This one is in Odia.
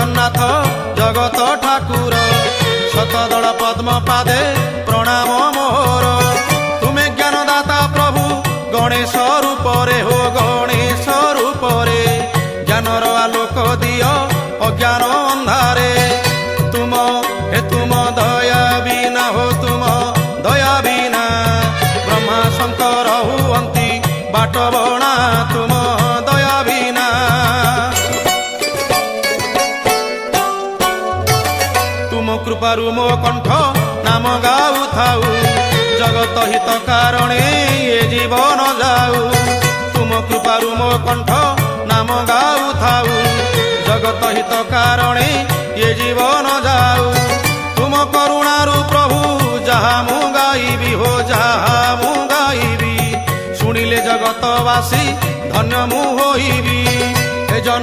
ଜଗନ୍ନାଥ ଜଗତ ଠାକୁର ଶତଦଳ ପଦ୍ମ ପାଦେ ପ୍ରଣାମ ମୋର। ତୁମେ ଜ୍ଞାନଦାତା ପ୍ରଭୁ ଗଣେଶ ରୂପରେ ହୋ ଗଣେଶ ରୂପରେ ଜ୍ଞାନର ଆଲୋକ ଦିଅ ଅଜ୍ଞାନ ଅନ୍ଧାରେ। ତୁମ ଦୟା ବିନା ହୋ ତୁମ ଦୟା ବିନା ବ୍ରହ୍ମା ଶଙ୍କର ହୁଅନ୍ତି ବାଟ ବଣା ତୁମ ଦୟା ବିନା। ତୁମ କୃପାରୁ ମୋ କଣ୍ଠ ନାମ ଗାଉଥାଉ ଜଗତ ହିତ କାରଣେ ଏ ଜୀବନ ଯାଉ। ତୁମ କୃପାରୁ ମୋ କଣ୍ଠ ନାମ ଗାଉଥାଉ ଜଗତ ହିତ କାରଣେ ଏ ଜୀବନ ଯାଉ। ତୁମ କରୁଣାରୁ ପ୍ରଭୁ ଯାହା ମୁଁ ଗାଇବି ହୋ ଯାହା ମୁଁ ଗାଇବି ଶୁଣିଲେ ଜଗତବାସୀ ଧନ୍ୟ ମୁଁ ହୋଇବି।